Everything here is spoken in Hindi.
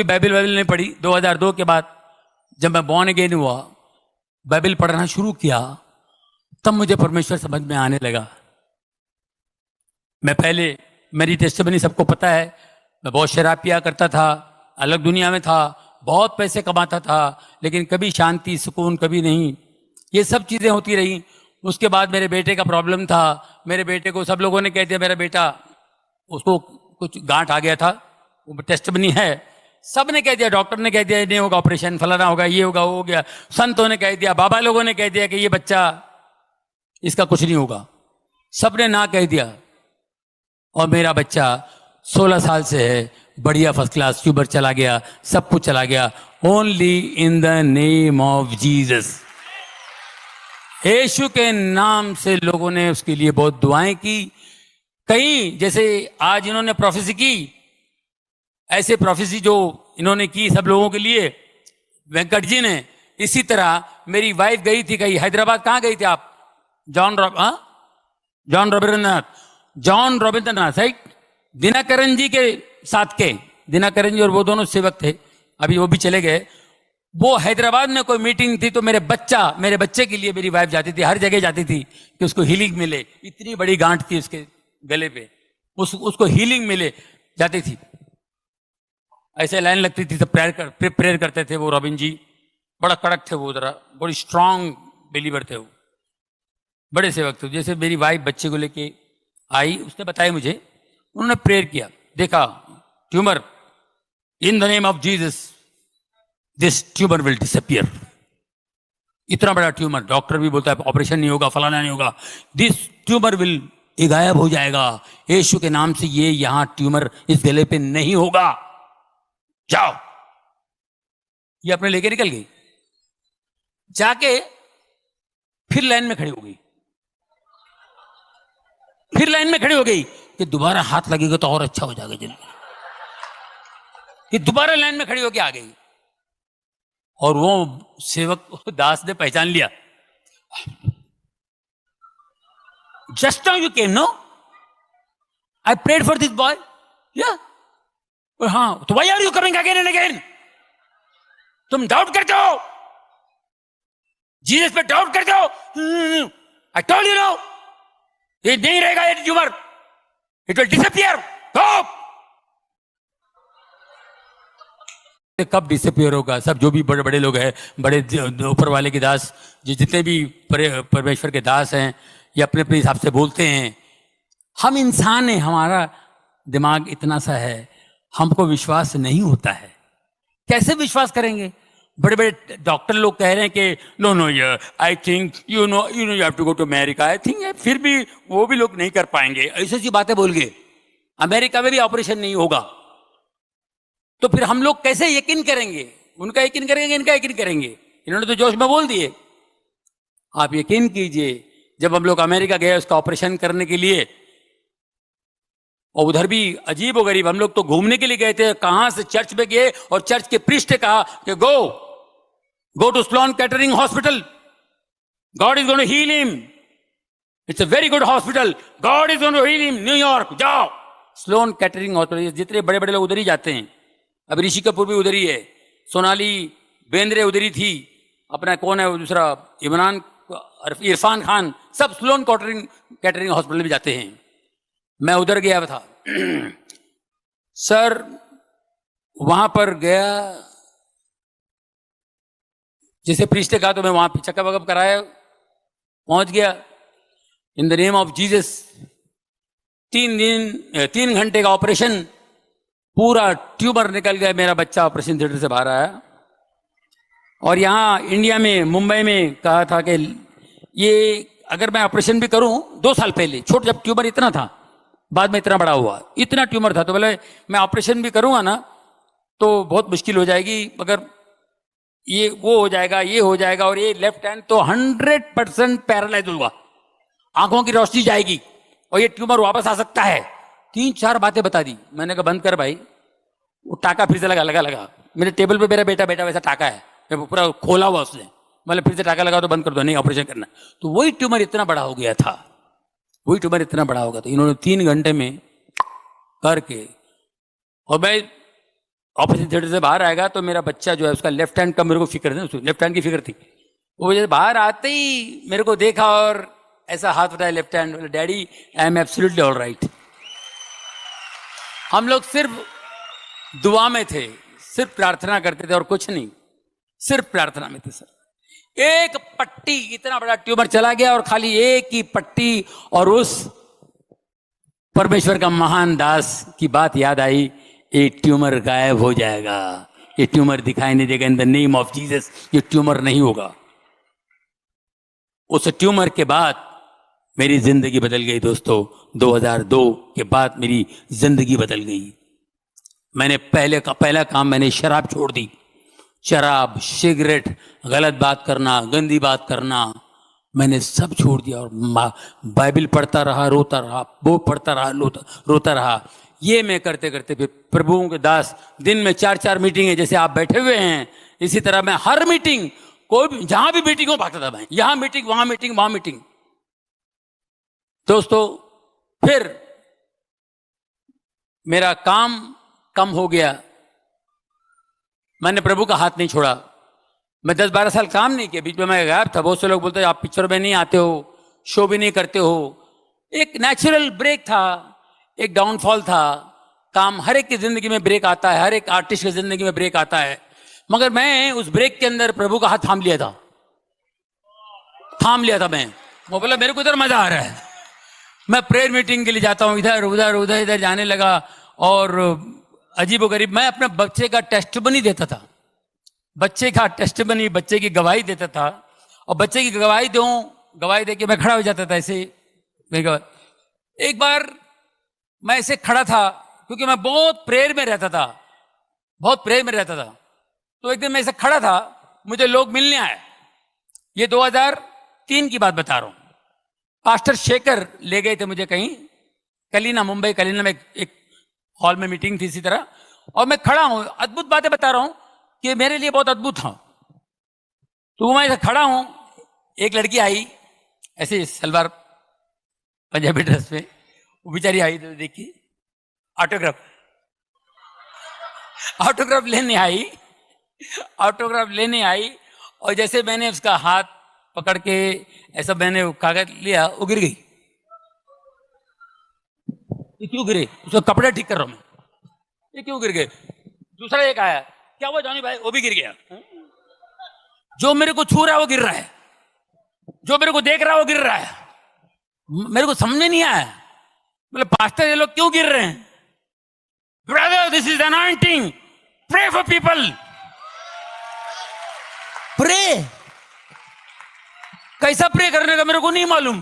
बाइबल नहीं पढ़ी। 2002 के बाद जब मैं बॉर्न अगेन हुआ, बाइबल पढ़ना शुरू किया, तब मुझे परमेश्वर समझ में आने लगा। मैं पहले, मेरी टेस्टिमनी सबको पता है, मैं बहुत शराब पिया करता था, अलग दुनिया में था, बहुत पैसे कमाता था, लेकिन कभी शांति सुकून कभी नहीं। ये सब चीज़ें होती रही। उसके बाद मेरे बेटे का प्रॉब्लम था। मेरे बेटे को सब लोगों ने कह दिया मेरा बेटा, उसको कुछ गांठ आ गया था, वो टेस्टिमनी है, सब ने कह दिया, डॉक्टर ने कह दिया नहीं होगा, ऑपरेशन फलाना होगा, ये होगा, वो हो गया, संतों ने कह दिया, बाबा लोगों ने कह दिया कि ये बच्चा, इसका कुछ नहीं होगा, सब ने ना कह दिया। और मेरा बच्चा 16 साल से है, बढ़िया फर्स्ट क्लास, ट्यूबर चला गया, सब कुछ चला गया, only in the name of Jesus. यीशु के नाम से लोगों ने उसके लिए बहुत दुआएं की। कई जैसे आज इन्होंने प्रोफेसी की, ऐसे प्रोफेसी जो इन्होंने की सब लोगों के लिए, वेंकट जी ने, इसी तरह मेरी वाइफ गई थी कहीं हैदराबाद। कहाँ गई थी आप? जॉन रविंद्रनाथ राइट, दिनाकरन जी के साथ के, दिनाकरन जी और वो दोनों सेवक थे, अभी वो भी चले गए। वो हैदराबाद में कोई मीटिंग थी, तो मेरे बच्चे के लिए मेरी वाइफ जाती थी, हर जगह जाती थी कि उसको हीलिंग मिले। इतनी बड़ी गांठ थी उसके गले पे, उसको हीलिंग मिले, जाती थी, ऐसे लाइन लगती थी, तो प्रेयर करते थे वो रॉबिन जी। बड़ा कड़क थे वो, जरा बड़ी स्ट्रांग बिलीवर थे वो, बड़े सेवक थे। जैसे मेरी वाइफ बच्चे को लेके आई, उसने बताया मुझे, उन्होंने प्रेयर किया, देखा tumour, in the name of Jesus this tumour will disappear. इतना बड़ा ट्यूमर, डॉक्टर भी बोलता है ऑपरेशन नहीं होगा, फलाना नहीं होगा, दिस ट्यूमर विल, ये गायब हो जाएगा, यीशु के नाम से ये यहां ट्यूमर इस गले पे नहीं होगा, जाओ। ये अपने लेके निकल गई, जाके फिर लाइन में खड़ी हो गई, फिर लाइन में खड़ी हो गई कि दोबारा हाथ लगेगा तो और अच्छा हो जाएगा जिंदगी। कि दोबारा लाइन में खड़ी होके आ गई, और वो सेवक दास ने पहचान लिया। Just now you came, no, I prayed for this boy, या हाँ, तो why are you coming again and again? तुम डाउट करते हो, जीसस पे डाउट करते हो। आई टोल्ड यू नो, ये नहीं रहेगा, ये ट्यूमर, इट विल डिसअपियर। कब डिसअपियर होगा? सब जो भी बड़े बड़े लोग हैं, बड़े ऊपर वाले के दास, जितने भी परमेश्वर के दास हैं, ये अपने अपने हिसाब से बोलते हैं। हम इंसान हैं, हमारा दिमाग इतना सा है, हमको विश्वास नहीं होता है। कैसे विश्वास करेंगे? बड़े बड़े डॉक्टर लोग कह रहे हैं कि no no I think you know you have to go to America, I think, फिर भी वो भी लोग नहीं कर पाएंगे, ऐसी सी बातें बोल गए। अमेरिका में भी ऑपरेशन नहीं होगा, तो फिर हम लोग कैसे यकीन करेंगे? उनका यकीन करेंगे, इनका यकीन करेंगे? इन्होंने तो जोश में बोल दिए। आप यकीन कीजिए, जब हम लोग अमेरिका गए उसका ऑपरेशन करने के लिए, और उधर भी अजीब व गरीब, हम लोग तो घूमने के लिए गए थे, कहां से चर्च में गए, और चर्च के प्रीस्ट ने कहा कि go to Sloan Kettering hospital, God is going to heal him, it's a very good hospital, God is going to heal him, New York जाओ। स्लोन कैटरिंग हॉस्पिटल, जितने बड़े बड़े लोग उधर ही जाते हैं। अब ऋषि कपूर भी उधर ही है, सोनाली बेंद्रे उधर ही थी, अपना कौन है वो दूसरा, इरफान खान, सब स्लोन कैटरिंग हॉस्पिटल में जाते हैं। मैं उधर गया था सर, वहां पर गया, जैसे प्रीस्ट ने कहा, तो मैं वहां पे चेकअप वकअप कराया, पहुंच गया। इन द नेम ऑफ जीसस, 3 घंटे का ऑपरेशन, पूरा ट्यूमर निकल गया, मेरा बच्चा ऑपरेशन थिएटर से बाहर आया। और यहाँ इंडिया में, मुंबई में कहा था कि ये अगर मैं ऑपरेशन भी करूं, 2 साल पहले, छोटा जब ट्यूमर इतना था, बाद में इतना बड़ा हुआ, इतना ट्यूमर था, तो बोले मैं ऑपरेशन भी करूंगा ना तो बहुत मुश्किल हो जाएगी, मगर ये वो हो जाएगा, ये हो जाएगा, और ये लेफ्ट हैंड तो 100% पैरालाइज होगा, आंखों की रोशनी जाएगी, और ये ट्यूमर वापस आ सकता है। 3-4 बातें बता दी। मैंने कहा बंद कर भाई। वो टाका फिर से लगा मेरे टेबल पे, मेरा बेटा वैसा टाका है, पूरा खोला हुआ उसने, मतलब फिर से टाका लगा तो बंद कर दो, नहीं ऑपरेशन करना। तो वही ट्यूमर इतना बड़ा हो गया था, वही ट्यूमर इतना बड़ा होगा, तो इन्होंने 3 घंटे में करके, और मैं ऑपरेशन थिएटर से बाहर आएगा तो मेरा बच्चा जो है उसका लेफ्ट हैंड का मेरे को फिक्र थी, लेफ्ट हैंड की फिक्र थी। वो जैसे बाहर आते ही मेरे को देखा और ऐसा हाथ उठाया लेफ्ट हैंड, बोले daddy I am absolutely all right. हम लोग सिर्फ दुआ में थे, सिर्फ प्रार्थना करते थे और कुछ नहीं, सिर्फ प्रार्थना में थे सर। एक पट्टी, इतना बड़ा ट्यूमर चला गया और खाली एक ही पट्टी, और उस परमेश्वर का महान दास की बात याद आई, ये ट्यूमर गायब हो जाएगा, ये ट्यूमर दिखाई नहीं देगा, इन द नेम ऑफ जीसस ये ट्यूमर नहीं होगा। उस ट्यूमर के बाद मेरी जिंदगी बदल गई दोस्तों। 2002 के बाद मेरी जिंदगी बदल गई। मैंने पहला काम मैंने शराब छोड़ दी। शराब, सिगरेट, गलत बात करना, गंदी बात करना, मैंने सब छोड़ दिया और बाइबल पढ़ता रहा, रोता रहा, वो पढ़ता रहा, रोता रहा। ये मैं करते करते फिर प्रभुओं के दास दिन में 4-4 मीटिंग है, जैसे आप बैठे हुए हैं इसी तरह मैं हर मीटिंग, कोई भी जहां भी मीटिंग हो भागता था मैं, यहां मीटिंग, वहां मीटिंग, वहां मीटिंग। दोस्तों फिर मेरा काम कम हो गया, मैंने प्रभु का हाथ नहीं छोड़ा। मैं 10-12 साल काम नहीं किया, बीच में मैं गायब था। बहुत से लोग बोलते आप पिक्चर में नहीं आते हो, शो भी नहीं करते हो। एक नेचुरल ब्रेक था, एक डाउनफॉल था। काम, हर एक की जिंदगी में ब्रेक आता है, हर एक आर्टिस्ट की जिंदगी में ब्रेक आता है। मगर मैं उस ब्रेक के अंदर प्रभु का हाथ थाम लिया था, मैं। वो बोला मेरे को इधर मजा आ रहा है, मैं प्रेयर मीटिंग के लिए जाता हूँ, इधर उधर उधर इधर जाने लगा। और अजीबोगरीब मैं अपने बच्चे का टेस्टिमनी देता था, बच्चे का टेस्टिमनी, बच्चे की गवाही देता था। और बच्चे की गवाही दे के मैं खड़ा हो जाता था ऐसे। एक बार मैं ऐसे खड़ा था क्योंकि मैं बहुत प्रेयर में रहता था, तो एक दिन मैं ऐसे खड़ा था, मुझे लोग मिलने आए। ये 2003 की बात बता रहा हूं। पास्टर शेखर ले गए थे मुझे कहीं, कलीना, मुंबई कलीना में एक हॉल में मीटिंग थी इसी तरह। और मैं खड़ा हूं, अद्भुत बातें बता रहा हूं कि मेरे लिए बहुत अद्भुत था। तो मैं ऐसे खड़ा हूं, एक लड़की आई ऐसे सलवार पंजाबी ड्रेस में, वो बेचारी आई तो देखिए ऑटोग्राफ लेने आई। और जैसे मैंने उसका हाथ पकड़ के ऐसा मैंने कागज लिया, वो गिर गई। ये क्यों गिरे? उसका कपड़ा ठीक कर रहा हूं मैं, ये क्यों गिर गए? दूसरा एक आया, क्या हुआ जॉनी भाई? वो भी गिर गया। जो मेरे को छू रहा है वो गिर रहा है, जो मेरे को देख रहा है वो गिर रहा है। मेरे को समझ में नहीं आया, बोले पास्टर ये लोग क्यों गिर रहे हैं? Brother this is anointing, pray for people. Pray कैसा प्रे करने का मेरे को नहीं मालूम।